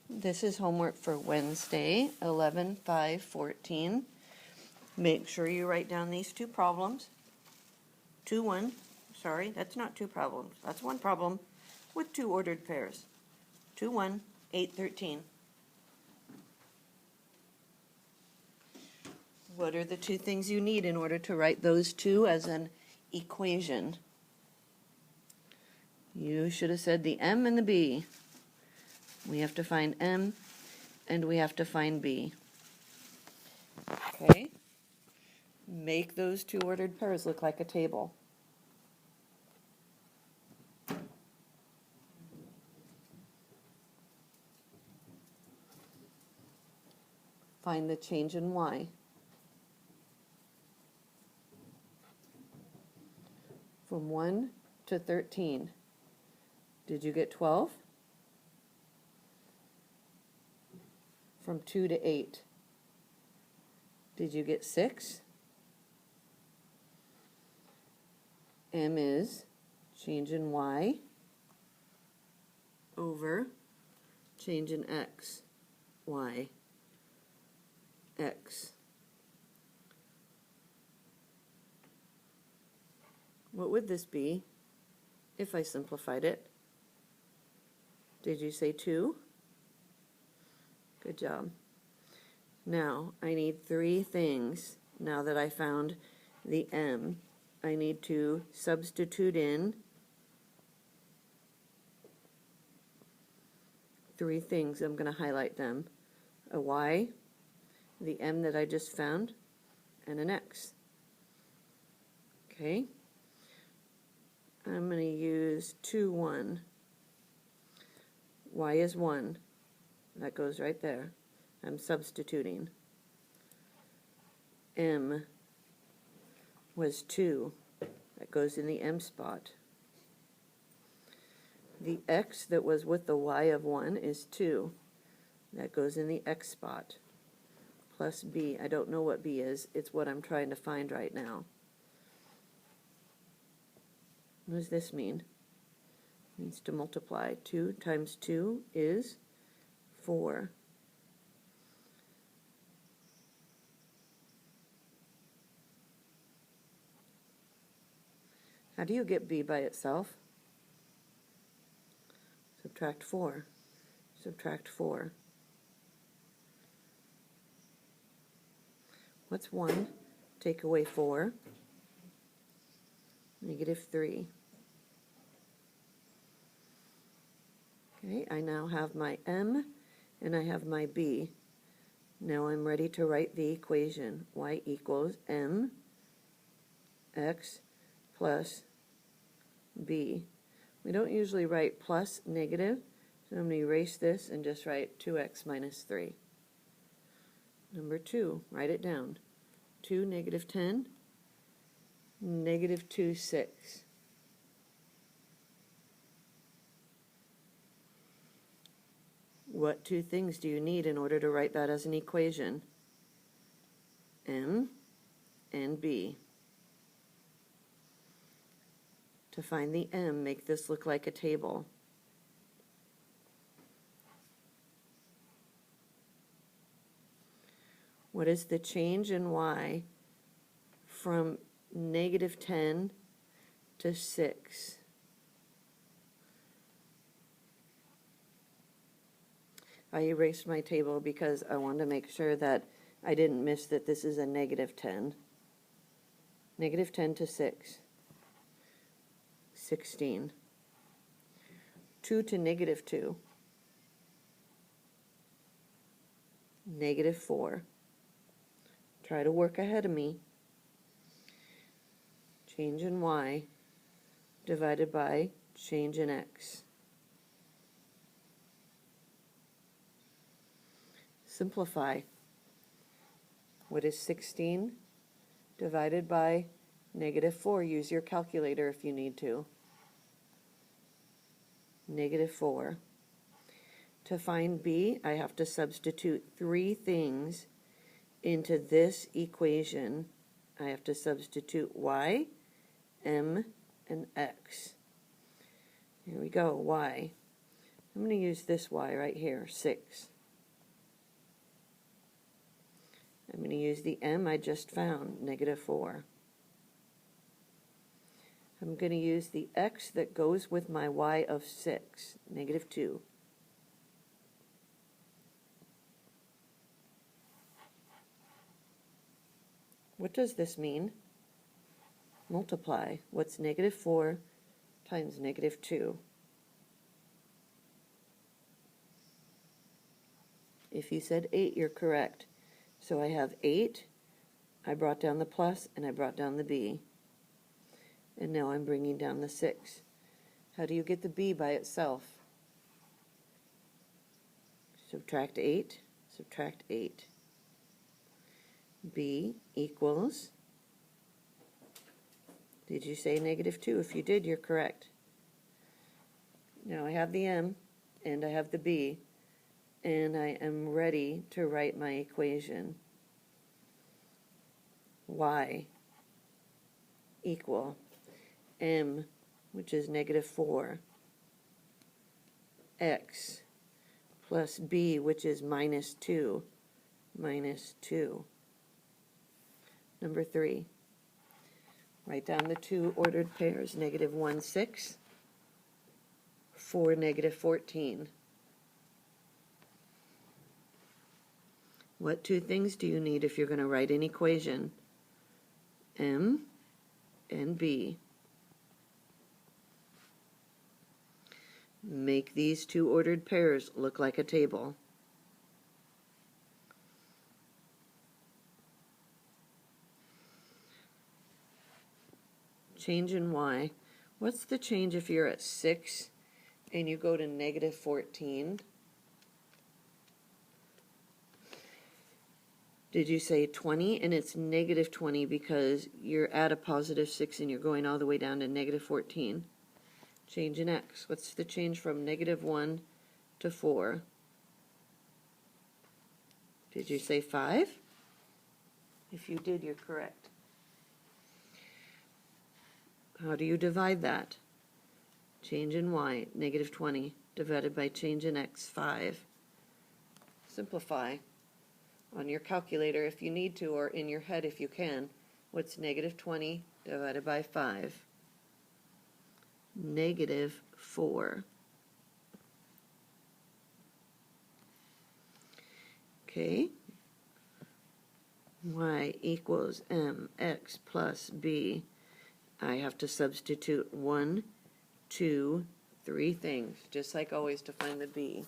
This is homework for Wednesday, 11/5/14. Make sure you write down these two problems. 1. Sorry, that's not two problems. That's one problem with two ordered pairs. 1, 8, 13. What are the two things you need in order to write those two as an equation? You should have said the m and the b. We have to find m and we have to find b. Okay? Make those two ordered pairs look like a table. Find the change in y. From 1 to 13. Did you get 12? From 2 to 8. Did you get 6? M is change in y over change in x. Y, x. What would this be if I simplified it? Did you say 2? Good job. Now, I need three things. Now that I found the m, I need to substitute in three things. I'm going to highlight them. A y, the m that I just found, and an x. Okay? I'm going to use 2, 1. Y is 1. That goes right there. I'm substituting. M was 2. That goes in the m spot. The x that was with the y of 1 is 2. That goes in the x spot. Plus b. I don't know what b is. It's what I'm trying to find right now. What does this mean? It means to multiply. 2 times 2 is 4. How do you get b by itself? Subtract 4. Subtract 4. What's 1? Take away 4. Negative 3. Okay, I now have my m and I have my b. Now I'm ready to write the equation. Y equals m x plus b. We don't usually write plus negative, so I'm going to erase this and just write 2x minus 3. Number 2, write it down. 2, negative 10, negative 2, 6. What two things do you need in order to write that as an equation? M and b. To find the m, make this look like a table. What is the change in y from negative 10 to 6? I erased my table because I wanted to make sure that I didn't miss that this is a negative 10. Negative 10 to 6. 16. 2 to negative 2. Negative 4. Try to work ahead of me. Change in y divided by change in x. Simplify. What is 16 divided by negative 4? Use your calculator if you need to. Negative 4. To find b, I have to substitute three things into this equation. I have to substitute y, m, and x. Here we go, y. I'm going to use this y right here, 6. I'm going to use the m I just found, -4. I'm going to use the x that goes with my y of 6, -2. What does this mean? Multiply. What's -4 times -2? If you said 8, you're correct. So I have 8, I brought down the plus, and I brought down the b. And now I'm bringing down the 6. How do you get the b by itself? Subtract 8, subtract 8. b equals, did you say -2? If you did, you're correct. Now I have the m, and I have the b, and I am ready to write my equation. Y equal m, which is -4, x plus b, which is -2, -2. Number 3, write down the two ordered pairs, -1, 6, 4, -14. What two things do you need if you're going to write an equation? M and B. Make these two ordered pairs look like a table. Change in y. What's the change if you're at 6 and you go to -14? Did you say 20? And it's -20 because you're at a +6 and you're going all the way down to -14. Change in x. What's the change from -1 to 4? Did you say 5? If you did, you're correct. How do you divide that? Change in y, -20, divided by change in x, 5. Simplify on your calculator if you need to, or in your head if you can. What's -20 divided by 5? -4. Okay. Y equals mx plus b. I have to substitute 1, 2, 3 things, just like always, to find the b.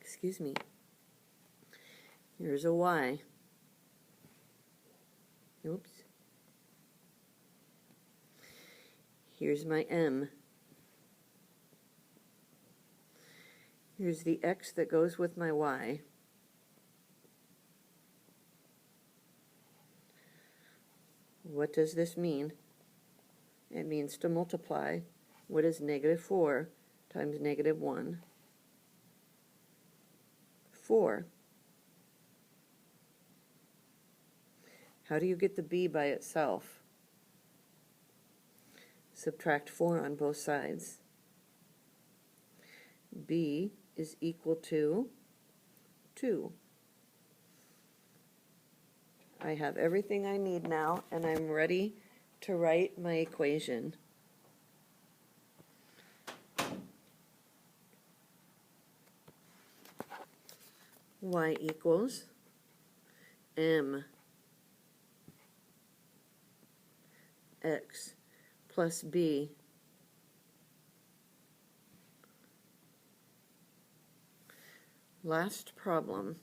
Excuse me. Here's a y. Oops. Here's my m. Here's the x that goes with my y. What does this mean? It means to multiply. What is -4 times -1? 4. How do you get the b by itself? Subtract 4 on both sides. b is equal to 2. I have everything I need now, and I'm ready to write my equation. Y equals m x plus b last problem.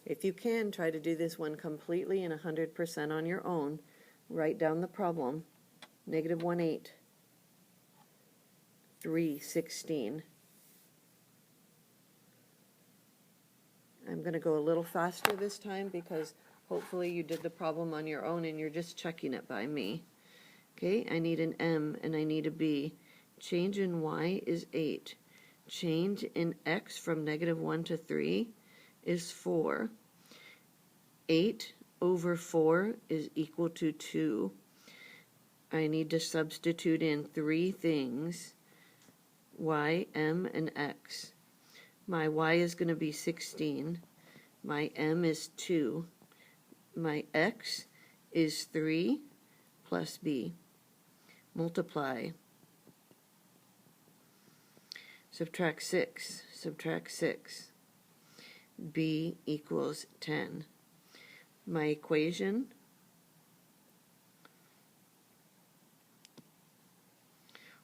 If you can, try to do this one completely and 100% on your own. Write down the problem. -1/8, 3/16. I'm going to go a little faster this time because hopefully you did the problem on your own and you're just checking it by me. Okay, I need an m and I need a b. Change in y is 8. Change in x from -1 to 3 is 4. 8 over 4 is equal to 2. I need to substitute in 3 things. y, m, and x. My y is going to be 16. My m is 2. My x is 3 plus b. Multiply. Subtract 6. Subtract 6. B equals 10. My equation,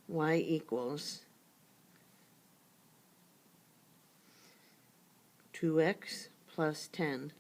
y equals 2x plus 10.